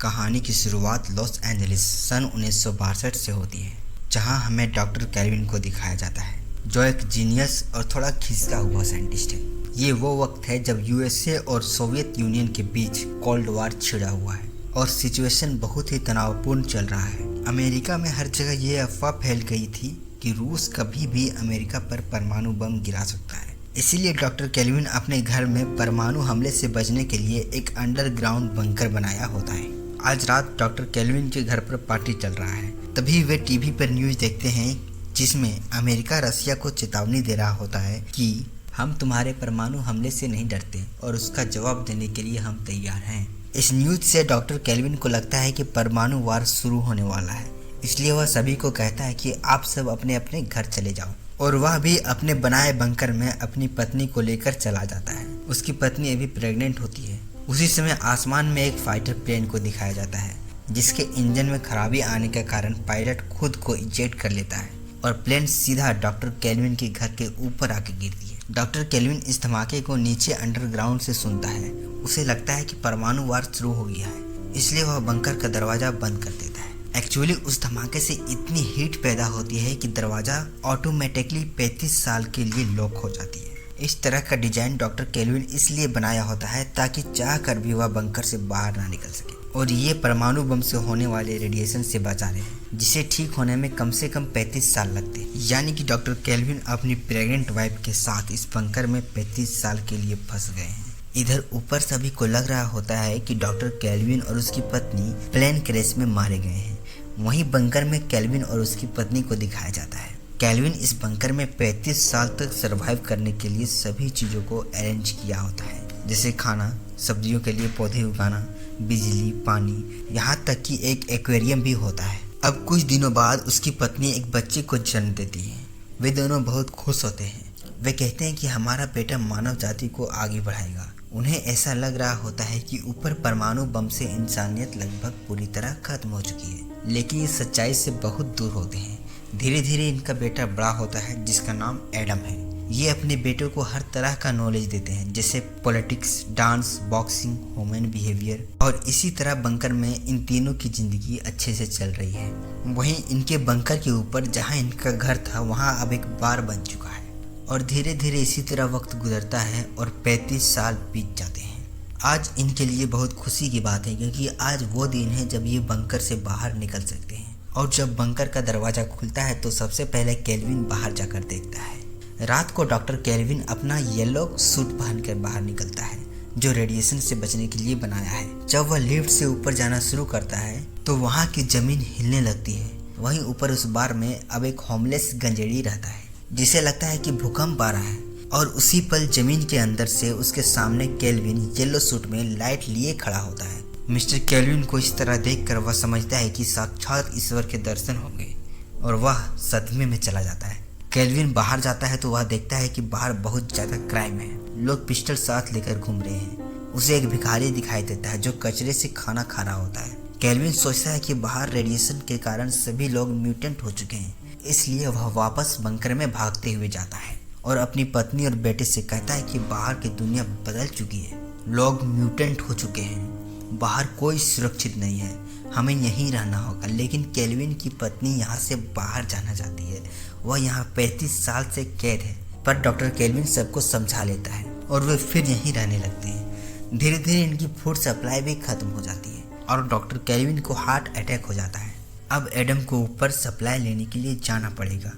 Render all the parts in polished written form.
कहानी की शुरुआत लॉस एंजलिस सन 1962 से होती है, जहां हमें डॉक्टर कैल्विन को दिखाया जाता है, जो एक जीनियस और थोड़ा खिसका हुआ साइंटिस्ट है। ये वो वक्त है जब यूएसए और सोवियत यूनियन के बीच कोल्ड वार छिड़ा हुआ है और सिचुएशन बहुत ही तनावपूर्ण चल रहा है। अमेरिका में हर जगह ये अफवाह फैल गई थी कि रूस कभी भी अमेरिका पर परमाणु बम गिरा सकता है। इसीलिए डॉक्टर कैल्विन अपने घर में परमाणु हमले से बचने के लिए एक अंडरग्राउंड बंकर बनाया होता है। आज रात डॉक्टर कैल्विन के घर पर पार्टी चल रहा है। तभी वे टीवी पर न्यूज़ देखते हैं जिसमें अमेरिका रसिया को चेतावनी दे रहा होता है कि हम तुम्हारे परमाणु हमले से नहीं डरते और उसका जवाब देने के लिए हम तैयार हैं। इस न्यूज़ से डॉक्टर कैल्विन को लगता है कि परमाणु वार शुरू होने वाला है, इसलिए वह सभी को कहता है कि आप सब अपने अपने घर चले जाओ, और वह भी अपने बनाए बंकर में अपनी पत्नी को लेकर चला जाता है। उसकी पत्नी अभी प्रेग्नेंट होती है। उसी समय आसमान में एक फाइटर प्लेन को दिखाया जाता है, जिसके इंजन में खराबी आने के कारण पायलट खुद को इजेक्ट कर लेता है और प्लेन सीधा डॉक्टर कैल्विन के घर के ऊपर आके गिरती है। डॉक्टर कैल्विन इस धमाके को नीचे अंडरग्राउंड से सुनता है। उसे लगता है कि परमाणु वार शुरू हो गया है, इसलिए वह बंकर का दरवाजा बंद कर देता है। एक्चुअली उस धमाके से इतनी हीट पैदा होती है कि दरवाजा ऑटोमेटिकली 35 साल के लिए लॉक हो जाती है। इस तरह का डिजाइन डॉक्टर कैल्विन इसलिए बनाया होता है ताकि चाह कर भी वह बंकर से बाहर ना निकल सके, और ये परमाणु बम से होने वाले रेडिएशन से बचा रहे हैं, जिसे ठीक होने में कम से कम 35 साल लगते हैं। यानी कि डॉक्टर कैल्विन अपनी प्रेग्नेंट वाइफ के साथ इस बंकर में 35 साल के लिए फंस गए हैं। इधर ऊपर सभी को लग रहा होता है कि डॉक्टर कैल्विन और उसकी पत्नी प्लेन क्रैश में मारे गए हैं। वहीं बंकर में कैल्विन और उसकी पत्नी को दिखाया जाता है। कैल्विन इस बंकर में 35 साल तक सरवाइव करने के लिए सभी चीज़ों को अरेंज किया होता है, जैसे खाना, सब्जियों के लिए पौधे उगाना, बिजली, पानी, यहाँ तक कि एक एक्वेरियम भी होता है। अब कुछ दिनों बाद उसकी पत्नी एक बच्चे को जन्म देती है। वे दोनों बहुत खुश होते हैं। वे कहते हैं कि हमारा बेटा मानव जाति को आगे बढ़ाएगा। उन्हें ऐसा लग रहा होता है कि ऊपर परमाणु बम से इंसानियत लगभग पूरी तरह खत्म हो चुकी है, लेकिन ये सच्चाई से बहुत दूर होते हैं। धीरे धीरे इनका बेटा बड़ा होता है, जिसका नाम एडम है। ये अपने बेटों को हर तरह का नॉलेज देते हैं, जैसे politics, dance, boxing, human behaviour, और इसी तरह बंकर में इन तीनों की जिंदगी अच्छे से चल रही है। वहीं इनके बंकर के ऊपर जहाँ इनका घर था, वहाँ अब एक बार बन चुका है, और धीरे धीरे इसी तरह वक्त गुजरता है और 35 साल बीत जाते हैं। आज इनके लिए बहुत खुशी की बात है, क्योंकि आज वो दिन है जब ये बंकर से बाहर निकल सकते हैं। और जब बंकर का दरवाजा खुलता है तो सबसे पहले कैल्विन बाहर जाकर देखता है। रात को डॉक्टर कैल्विन अपना येलो सूट पहनकर बाहर निकलता है, जो रेडिएशन से बचने के लिए बनाया है। जब वह लिफ्ट से ऊपर जाना शुरू करता है तो वहाँ की जमीन हिलने लगती है। वहीं ऊपर उस बार में अब एक होमलेस गंजेड़ी रहता है, जिसे लगता है कि भूकंप आ रहा है, और उसी पल जमीन के अंदर से उसके सामने कैल्विन येलो सूट में लाइट लिए खड़ा होता है। मिस्टर कैल्विन को इस तरह देखकर वह समझता है कि साक्षात ईश्वर के दर्शन होंगे, और वह सदमे में चला जाता है। कैल्विन बाहर जाता है तो वह देखता है कि बाहर बहुत ज़्यादा क्राइम है। लोग पिस्टल साथ लेकर घूम रहे हैं। उसे एक भिखारी दिखाई देता है जो कचरे से खाना खा रहा होता है। कैल्विन सोचता है कि बाहर रेडिएशन के कारण सभी लोग म्यूटेंट हो चुके हैं, इसलिए वह वापस बंकर में भागते हुए जाता है और अपनी पत्नी और बेटे से कहता है कि बाहर की दुनिया बदल चुकी है, लोग म्यूटेंट हो चुके हैं, बाहर कोई सुरक्षित नहीं है, हमें यहीं रहना होगा। लेकिन कैल्विन की पत्नी यहाँ से बाहर जाना चाहती है। वह यहाँ 35 साल से कैद है, पर डॉक्टर कैल्विन सबको समझा लेता है और वे फिर यहीं रहने लगते हैं। धीरे धीरे इनकी फूड सप्लाई भी खत्म हो जाती है और डॉक्टर कैल्विन को हार्ट अटैक हो जाता है। अब एडम को ऊपर सप्लाई लेने के लिए जाना पड़ेगा।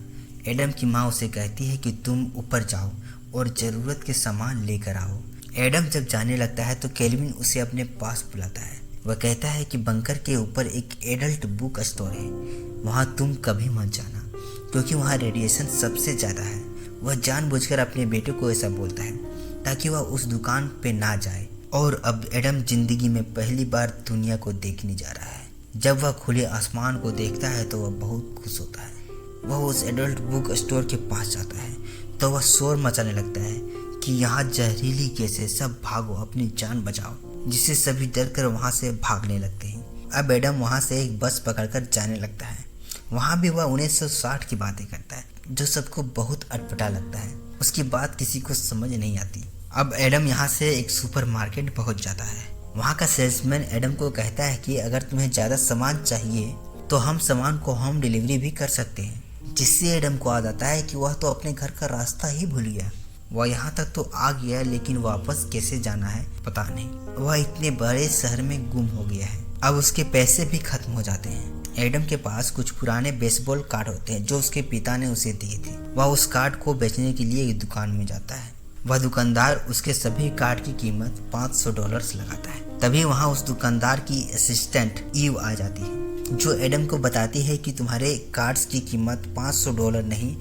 एडम की माँ उसे कहती है कि तुम ऊपर जाओ और ज़रूरत के सामान लेकर आओ। एडम जब जाने लगता है तो कैल्विन उसे अपने पास बुलाता है। वह कहता है कि बंकर के ऊपर एक एडल्ट बुक स्टोर है, वहाँ तुम कभी मत जाना, क्योंकि वहाँ रेडिएशन सबसे ज़्यादा है। वह जानबूझकर अपने बेटे को ऐसा बोलता है ताकि वह उस दुकान पे ना जाए। और अब एडम जिंदगी में पहली बार दुनिया को देखने जा रहा है। जब वह खुले आसमान को देखता है तो वह बहुत खुश होता है। वह उस एडल्ट बुक स्टोर के पास जाता है तो वह शोर मचाने लगता है कि यहाँ जहरीली गैस है, सब भागो, अपनी जान बचाओ, जिससे सभी डर कर वहाँ से भागने लगते हैं। अब एडम वहाँ से एक बस पकड़कर जाने लगता है। वहाँ भी वह 1960 की बातें करता है, जो सबको बहुत अटपटा लगता है। उसकी बात किसी को समझ नहीं आती। अब एडम यहाँ से एक सुपरमार्केट पहुँच जाता है। वहाँ का सेल्समैन एडम को कहता है कि अगर तुम्हें ज़्यादा सामान चाहिए तो हम सामान को होम डिलीवरी भी कर सकते हैं, जिससे एडम को याद आता है कि वह तो अपने घर का रास्ता ही भूल गया। वह यहाँ तक तो आ गया, लेकिन वापस कैसे जाना है पता नहीं। वह इतने बड़े शहर में गुम हो गया है। अब उसके पैसे भी खत्म हो जाते हैं। एडम के पास कुछ पुराने बेसबॉल कार्ड होते हैं जो उसके पिता ने उसे दिए थे। वह उस कार्ड को बेचने के लिए एक दुकान में जाता है। वह दुकानदार उसके सभी कार्ड की कीमत $500 लगाता है। तभी वहाँ उस दुकानदार की असिस्टेंट ईव आ जाती है, जो एडम को बताती है कि तुम्हारे कार्ड्स की कीमत $500 नहीं,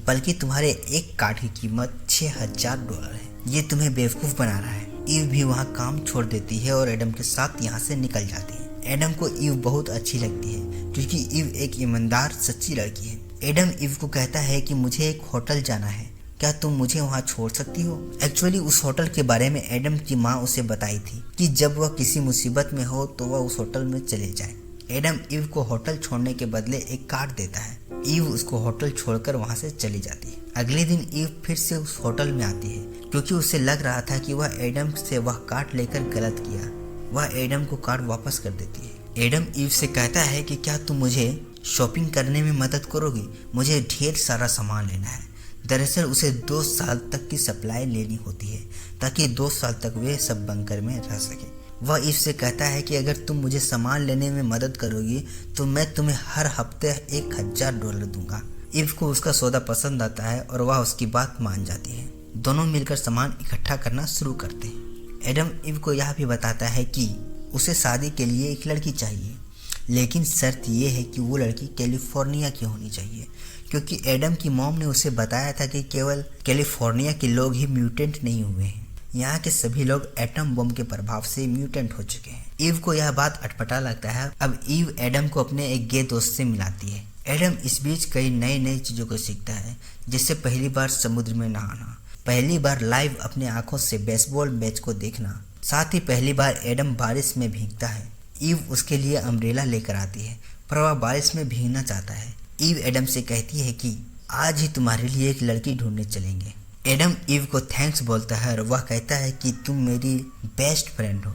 बल्कि तुम्हारे एक कार्ड की कीमत $6000 है। ये तुम्हें बेवकूफ़ बना रहा है। ईव भी वहाँ काम छोड़ देती है और एडम के साथ यहाँ से निकल जाती है। एडम को ईव बहुत अच्छी लगती है क्योंकि ईव एक ईमानदार सच्ची लड़की है। एडम ईव को कहता है कि मुझे एक होटल जाना है, क्या तुम मुझे वहाँ छोड़ सकती हो? एक्चुअली उस होटल के बारे में एडम की माँ उसे बताई थी कि जब वह किसी मुसीबत में हो तो वह उस होटल में चले जाए। एडम ईव को होटल छोड़ने के बदले एक कार्ड देता है। ईव उसको होटल छोड़कर वहाँ से चली जाती है। अगले दिन ईव फिर से उस होटल में आती है क्योंकि उसे लग रहा था कि वह एडम से वह कार्ड लेकर गलत किया। वह एडम को कार्ड वापस कर देती है। एडम ईव से कहता है कि क्या तुम मुझे शॉपिंग करने में मदद करोगी? मुझे ढेर सारा सामान लेना है। दरअसल उसे 2 साल तक की सप्लाई लेनी होती है ताकि 2 साल तक वे सब बंकर में रह सके। वह ईव से कहता है कि अगर तुम मुझे सामान लेने में मदद करोगी तो मैं तुम्हें हर हफ्ते $1000 दूंगा। ईव को उसका सौदा पसंद आता है और वह उसकी बात मान जाती है। दोनों मिलकर सामान इकट्ठा करना शुरू करते हैं। एडम ईव को यह भी बताता है कि उसे शादी के लिए एक लड़की चाहिए, लेकिन शर्त यह है कि वो लड़की कैलिफोर्निया की होनी चाहिए, क्योंकि एडम की मॉम ने उसे बताया था कि केवल कैलिफोर्निया के लोग ही म्यूटेंट नहीं हुए हैं। यहाँ के सभी लोग एटम बम के प्रभाव से म्यूटेंट हो चुके हैं। ईव को यह बात अटपटा लगता है। अब ईव एडम को अपने एक गे दोस्त से मिलाती है। एडम इस बीच कई नई चीज़ों को सीखता है, जैसे पहली बार समुद्र में नहाना, पहली बार लाइव अपने आंखों से बेसबॉल मैच को देखना, साथ ही पहली बार एडम बारिश में भीगता है। ईव उसके लिए अम्ब्रेला लेकर आती है, पर वह बारिश में भीगना चाहता है। ईव एडम से कहती है कि आज ही तुम्हारे लिए एक लड़की ढूंढने चलेंगे। एडम ईव को थैंक्स बोलता है और वह कहता है कि तुम मेरी बेस्ट फ्रेंड हो,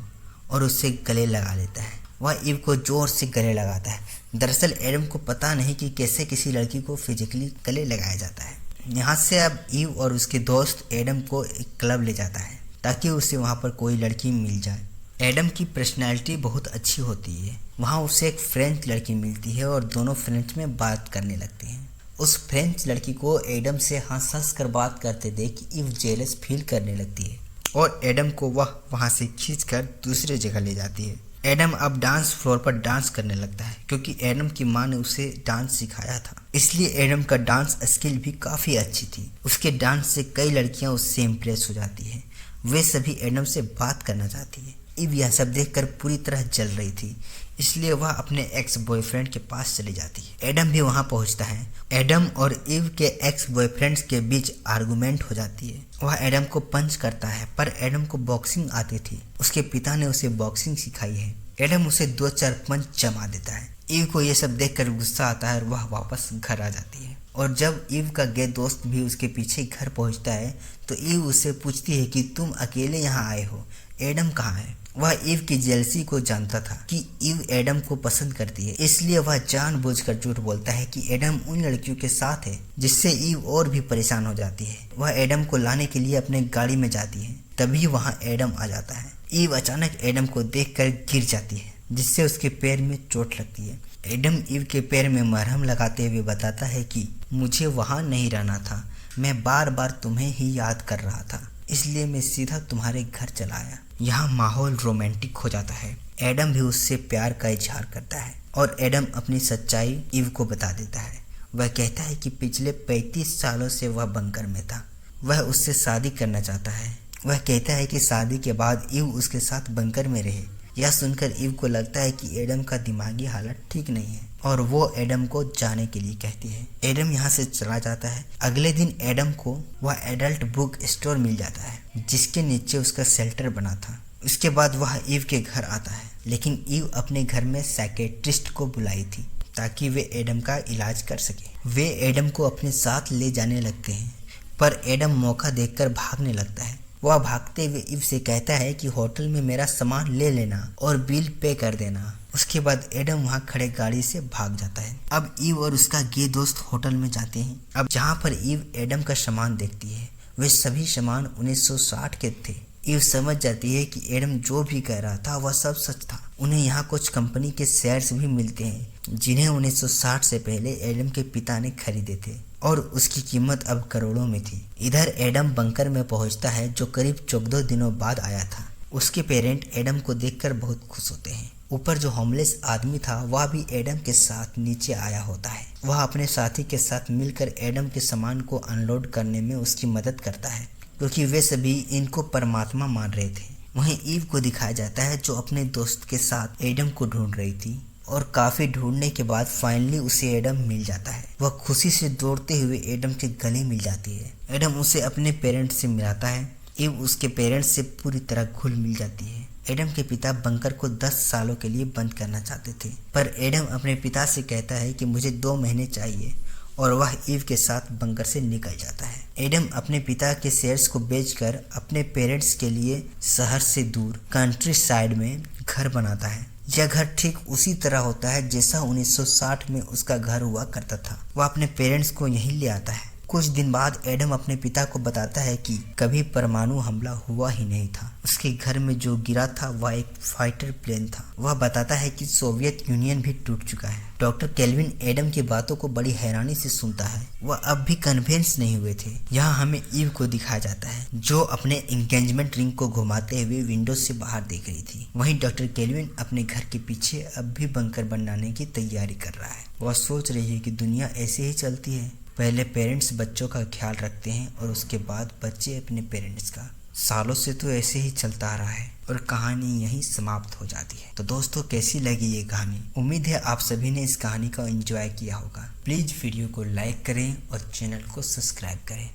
और उससे गले लगा लेता है। वह ईव को जोर से गले लगाता है। दरअसल एडम को पता नहीं कि कैसे किसी लड़की को फिजिकली गले लगाया जाता है। यहाँ से अब ईव और उसके दोस्त एडम को एक क्लब ले जाता है ताकि उसे वहाँ पर कोई लड़की मिल जाए। एडम की पर्सनैलिटी बहुत अच्छी होती है। वहाँ उसे एक फ्रेंच लड़की मिलती है और दोनों फ्रेंच में बात करने लगते हैं। उस फ्रेंच लड़की को एडम से हंस कर बात करते देख ईव जेलस फील करने लगती है और एडम को वह वहाँ से खींचकर दूसरी जगह ले जाती है। एडम अब डांस फ्लोर पर डांस करने लगता है क्योंकि एडम की माँ ने उसे डांस सिखाया था, इसलिए एडम का डांस स्किल भी काफ़ी अच्छी थी। उसके डांस से कई लड़कियां उससे इम्प्रेस हो जाती हैं। वे सभी एडम से बात करना चाहती हैं। ईव यह सब देखकर पूरी तरह जल रही थी, इसलिए वह अपने एक्स बॉयफ्रेंड के पास चली जाती है। एडम भी वहां पहुंचता है। एडम और ईव के एक्स बॉयफ्रेंड्स के बीच आर्गुमेंट हो जाती है। वह एडम को पंच करता है, पर एडम को बॉक्सिंग आती थी। उसके पिता ने उसे बॉक्सिंग सिखाई है। एडम उसे 2-4 पंच जमा देता है। ईव को यह सब देखकर गुस्सा आता है और वह वापस घर आ जाती है। और जब ईव का गे दोस्त भी उसके पीछे घर पहुंचता है तो ईव उससे पूछती है कि तुम अकेले यहाँ आए हो, एडम कहाँ है? वह ईव की जेलसी को जानता था कि ईव एडम को पसंद करती है, इसलिए वह जानबूझकर झूठ बोलता है कि एडम उन लड़कियों के साथ है, जिससे ईव और भी परेशान हो जाती है। वह एडम को लाने के लिए अपने गाड़ी में जाती है। तभी वहाँ एडम आ जाता है। ईव अचानक एडम को देखकर गिर जाती है, जिससे उसके पैर में चोट लगती है। एडम ईव के पैर में मरहम लगाते हुए बताता है कि मुझे वहाँ नहीं रहना था, मैं बार बार तुम्हें ही याद कर रहा था, इसलिए मैं सीधा तुम्हारे घर चला आया। यहाँ माहौल रोमांटिक हो जाता है। एडम भी उससे प्यार का इजहार करता है और एडम अपनी सच्चाई ईव को बता देता है। वह कहता है कि पिछले 35 सालों से वह बंकर में था। वह उससे शादी करना चाहता है। वह कहता है कि शादी के बाद ईव उसके साथ बंकर में रहे। यह सुनकर ईव को लगता है कि एडम का दिमागी हालत ठीक नहीं है और वो एडम को जाने के लिए कहती है। एडम यहाँ से चला जाता है। अगले दिन एडम को वह एडल्ट बुक स्टोर मिल जाता है जिसके नीचे उसका शेल्टर बना था। उसके बाद वह ईव के घर आता है, लेकिन ईव अपने घर में साइकेट्रिस्ट को बुलाई थी ताकि वे एडम का इलाज कर सके। वे एडम को अपने साथ ले जाने लगते हैं, पर एडम मौका देखकर भागने लगता है। वह भागते हुए ईव से कहता है कि होटल में मेरा सामान ले लेना और बिल पे कर देना। उसके बाद एडम वहां खड़े गाड़ी से भाग जाता है। अब ईव और उसका गे दोस्त होटल में जाते हैं। अब जहां पर ईव एडम का सामान देखती है वे सभी सामान 1960 के थे। ईव समझ जाती है कि एडम जो भी कह रहा था वह सब सच था। उन्हें यहाँ कुछ कंपनी के शेयर्स भी मिलते हैं जिन्हें 1960 से पहले एडम के पिता ने खरीदे थे और उसकी कीमत अब करोड़ों में थी। इधर एडम बंकर में पहुंचता है जो करीब 14 दिनों बाद आया था। उसके पेरेंट एडम को देखकर बहुत खुश होते हैं। ऊपर जो होमलेस आदमी था वह भी एडम के साथ नीचे आया होता है। वह अपने साथी के साथ मिलकर एडम के सामान को अनलोड करने में उसकी मदद करता है क्योंकि वे सभी इनको परमात्मा मान रहे थे। वहीं ईव को दिखाया जाता है जो अपने दोस्त के साथ एडम को ढूंढ रही थी और काफी ढूंढने के बाद फाइनली उसे एडम मिल जाता है। वह खुशी से दौड़ते हुए एडम के गले मिल जाती है। एडम उसे अपने पेरेंट्स से मिलाता है। ईव उसके पेरेंट्स से पूरी तरह घुल मिल जाती है। एडम के पिता बंकर को 10 सालों के लिए बंद करना चाहते थे पर एडम अपने पिता से कहता है कि मुझे 2 महीने चाहिए और वह ईव के साथ बंकर से निकल जाता है। एडम अपने पिता के शेयर्स को बेचकर अपने पेरेंट्स के लिए शहर से दूर कंट्री साइड में घर बनाता है। यह घर ठीक उसी तरह होता है जैसा 1960 में उसका घर हुआ करता था। वह अपने पेरेंट्स को यहीं ले आता है। कुछ दिन बाद एडम अपने पिता को बताता है कि कभी परमाणु हमला हुआ ही नहीं था। उसके घर में जो गिरा था वह एक फाइटर प्लेन था। वह बताता है कि सोवियत यूनियन भी टूट चुका है। डॉक्टर केल्विन एडम की बातों को बड़ी हैरानी से सुनता है। वह अब भी कन्विंस नहीं हुए थे। यहाँ हमें ईव को दिखाया जाता है जो अपने एंगेजमेंट रिंग को घुमाते हुए विंडो से बाहर देख रही थी। वहीं डॉक्टर केल्विन अपने घर के पीछे अब भी बंकर बनाने की तैयारी कर रहा है। वह सोच रही है कि दुनिया ऐसे ही चलती है। पहले पेरेंट्स बच्चों का ख्याल रखते हैं और उसके बाद बच्चे अपने पेरेंट्स का। सालों से तो ऐसे ही चलता आ रहा है और कहानी यहीं समाप्त हो जाती है। तो दोस्तों कैसी लगी ये कहानी? उम्मीद है आप सभी ने इस कहानी का एंजॉय किया होगा। प्लीज वीडियो को लाइक करें और चैनल को सब्सक्राइब करें।